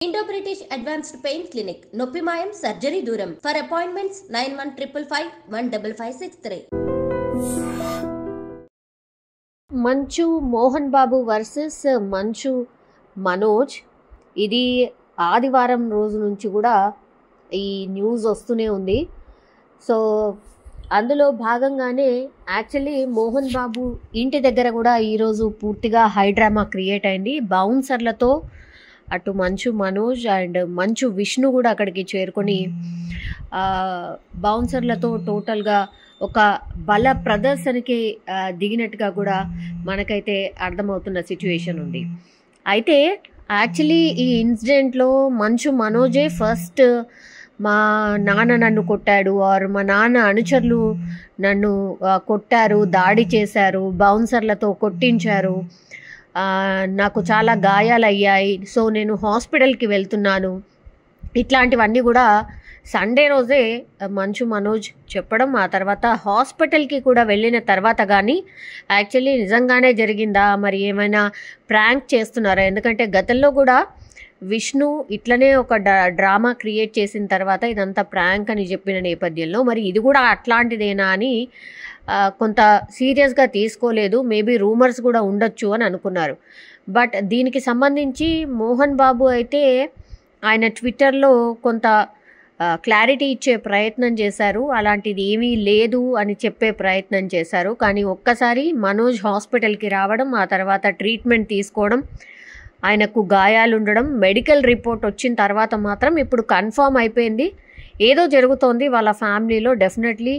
Indo British advanced pain clinic నొప్పి మాయం surgery దూరం. For appointments 9155515563. మంచు మోహన్ బాబు వర్సెస్ మంచు మనోజ్. ఇది ఆదివారం రోజు నుంచి కూడా ఈ న్యూస్ వస్తూనే ఉంది. సో అందులో భాగంగానే యాక్చువల్లీ మోహన్ బాబు ఇంటి దగ్గర కూడా ఈరోజు పూర్తిగా హై డ్రామా క్రియేట్ అయింది. బౌన్సర్లతో అటు మంచు మనోజ్ అండ్ మంచు విష్ణు కూడా అక్కడికి చేరుకొని బౌన్సర్లతో టోటల్గా ఒక బల ప్రదర్శనకి దిగినట్టుగా కూడా మనకైతే అర్థమవుతున్న సిచ్యువేషన్ ఉంది. అయితే యాక్చువల్లీ ఈ ఇన్సిడెంట్లో మంచు మనోజే ఫస్ట్ మా నాన్న నన్ను కొట్టాడు ఆర్ మా నాన్న అనుచరులు నన్ను కొట్టారు, దాడి చేశారు, బౌన్సర్లతో కొట్టించారు, నాకు చాలా గాయాలు అయ్యాయి, సో నేను హాస్పిటల్కి వెళ్తున్నాను, ఇట్లాంటివన్నీ కూడా సండే రోజే మంచు మనోజ్ చెప్పడం. ఆ తర్వాత హాస్పిటల్కి కూడా వెళ్ళిన తర్వాత కానీ యాక్చువల్లీ నిజంగానే జరిగిందా, మరి ఏమైనా ప్రాంక్ చేస్తున్నారా? ఎందుకంటే గతంలో కూడా విష్ణు ఇట్లనే ఒక డ్రామా క్రియేట్ చేసిన తర్వాత ఇదంతా ప్రాంక్ అని చెప్పిన నేపథ్యంలో మరి ఇది కూడా అట్లాంటిదేనా అని కొంత సీరియస్గా తీసుకోలేదు. మేబీ రూమర్స్ కూడా ఉండొచ్చు అని అనుకున్నారు. బట్ దీనికి సంబంధించి మోహన్ బాబు అయితే ఆయన ట్విట్టర్లో కొంత క్లారిటీ ఇచ్చే ప్రయత్నం చేశారు. అలాంటిది ఏమీ లేదు అని చెప్పే ప్రయత్నం చేశారు. కానీ ఒక్కసారి మనోజ్ హాస్పిటల్కి రావడం, ఆ తర్వాత ట్రీట్మెంట్ తీసుకోవడం, ఆయనకు గాయాలు ఉండడం, మెడికల్ రిపోర్ట్ వచ్చిన తర్వాత మాత్రం ఇప్పుడు కన్ఫర్మ్ అయిపోయింది ఏదో జరుగుతోంది వాళ్ళ ఫ్యామిలీలో. డెఫినెట్లీ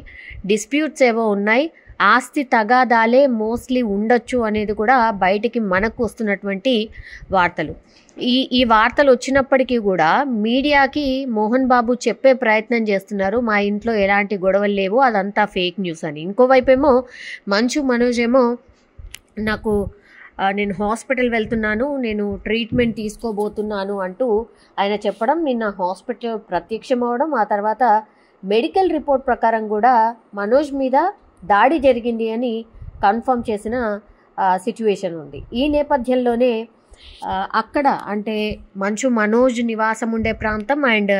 డిస్ప్యూట్స్ ఏవో ఉన్నాయి, ఆస్తి తగాదాలే మోస్ట్లీ ఉండొచ్చు అనేది కూడా బయటికి మనకు వస్తున్నటువంటి వార్తలు. ఈ వార్తలు వచ్చినప్పటికీ కూడా మీడియాకి మోహన్ బాబు చెప్పే ప్రయత్నం చేస్తున్నారు మా ఇంట్లో ఎలాంటి గొడవలు లేవు, అదంతా ఫేక్ న్యూస్ అని. ఇంకోవైపేమో మంచు మనోజ్ ఏమో నేను హాస్పిటల్ వెళ్తున్నాను, నేను ట్రీట్మెంట్ తీసుకోబోతున్నాను అంటూ ఆయన చెప్పడం, నిన్న హాస్పిటల్ ప్రత్యక్షం అవడం, ఆ తర్వాత మెడికల్ రిపోర్ట్ ప్రకారం కూడా మనోజ్ మీద దాడి జరిగింది అని కన్ఫర్మ్ చేసిన సిచ్యువేషన్ ఉంది. ఈ నేపథ్యంలోనే అక్కడ అంటే మంచు మనోజ్ నివాసం ఉండే ప్రాంతం అండ్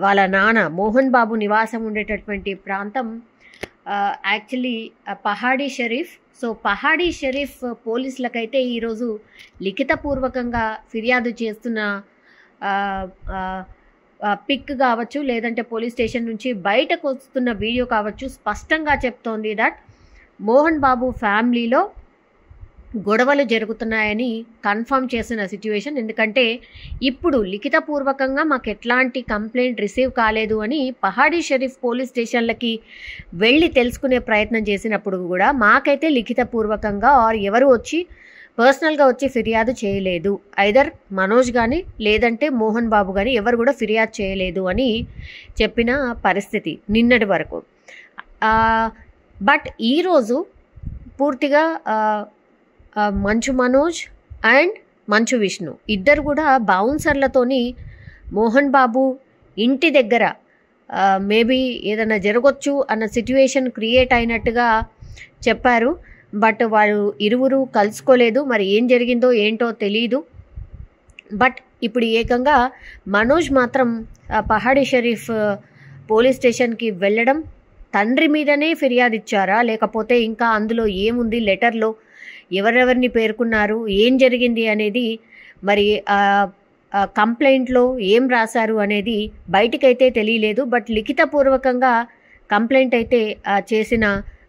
వాళ్ళ నాన్న మోహన్ బాబు నివాసం ఉండేటటువంటి ప్రాంతం యాక్చువల్లీ పహాడీ షరీఫ్. సో పహాడీ షరీఫ్ పోలీసులకైతే ఈరోజు లిఖితపూర్వకంగా ఫిర్యాదు చేస్తున్న పిక్ కావచ్చు, లేదంటే పోలీస్ స్టేషన్ నుంచి బయటకు వస్తున్న వీడియో కావచ్చు, స్పష్టంగా చెప్తోంది దట్ మోహన్ బాబు ఫ్యామిలీలో గొడవలు జరుగుతున్నాయని కన్ఫర్మ్ చేసిన సిచ్యువేషన్. ఎందుకంటే ఇప్పుడు లిఖితపూర్వకంగా మాకు ఎట్లాంటి కంప్లైంట్ రిసీవ్ కాలేదు అని పహాడీ షరీఫ్ పోలీస్ స్టేషన్లకి వెళ్ళి తెలుసుకునే ప్రయత్నం చేసినప్పుడు కూడా మాకైతే లిఖితపూర్వకంగా ఆర్ ఎవరు వచ్చి పర్సనల్గా వచ్చి ఫిర్యాదు చేయలేదు, ఐదర్ మనోజ్ కానీ లేదంటే మోహన్ బాబు కానీ ఎవరు కూడా ఫిర్యాదు చేయలేదు అని చెప్పిన పరిస్థితి నిన్నటి వరకు. బట్ ఈరోజు పూర్తిగా మంచు మనోజ్ అండ్ మంచు విష్ణు ఇద్దరు కూడా బౌన్సర్లతోని మోహన్ బాబు ఇంటి దగ్గర మేబీ ఏదైనా జరగవచ్చు అన్న సిచ్యువేషన్ క్రియేట్ అయినట్టుగా చెప్పారు. బట్ వాళ్ళు ఇరువురు కలుసుకోలేదు, మరి ఏం జరిగిందో ఏంటో తెలీదు. బట్ ఇప్పుడు ఏకంగా మనోజ్ మాత్రం పహాడీ షరీఫ్ పోలీస్ స్టేషన్కి వెళ్ళడం, తండ్రి మీదనే ఫిర్యాదు ఇచ్చారా లేకపోతే ఇంకా అందులో ఏముంది, లెటర్లో ఎవరెవరిని పేర్కొన్నారు, ఏం జరిగింది అనేది, మరి కంప్లైంట్లో ఏం రాశారు అనేది బయటికైతే తెలియలేదు. బట్ లిఖితపూర్వకంగా కంప్లైంట్ అయితే చేసిన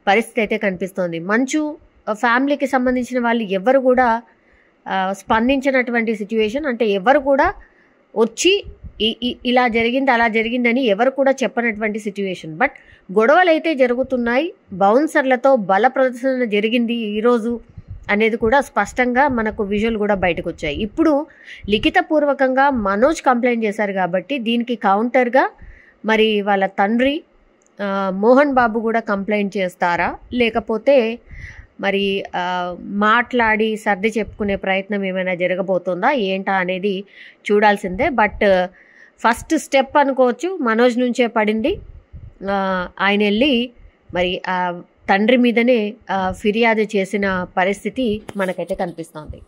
పరిస్థితి అయితే కనిపిస్తోంది. మంచు ఫ్యామిలీకి సంబంధించిన వాళ్ళు ఎవరు కూడా స్పందించినటువంటి సిచ్యువేషన్, అంటే ఎవరు కూడా వచ్చి ఇలా జరిగింది అలా జరిగిందని ఎవరు కూడా చెప్పనటువంటి సిచ్యువేషన్. బట్ గొడవలు అయితే జరుగుతున్నాయి, బౌన్సర్లతో బల ప్రదర్శన జరిగింది ఈరోజు అనేది కూడా స్పష్టంగా మనకు విజువల్ కూడా బయటకు వచ్చాయి. ఇప్పుడు లిఖితపూర్వకంగా మనోజ్ కంప్లైంట్ చేశారు కాబట్టి దీనికి కౌంటర్గా మరి వాళ్ళ తండ్రి మోహన్ బాబు కూడా కంప్లైంట్ చేస్తారా, లేకపోతే మరి మాట్లాడి సర్ది చెప్పుకునే ప్రయత్నం ఏమైనా జరగబోతుందా ఏంటా అనేది చూడాల్సిందే. బట్ ఫస్ట్ స్టెప్ అనుకోవచ్చు మనోజ్ నుంచే పడింది. ఆయన వెళ్ళి మరి తండ్రి మీదనే ఫిర్యాదు చేసిన పరిస్థితి మనకైతే కనిపిస్తోంది.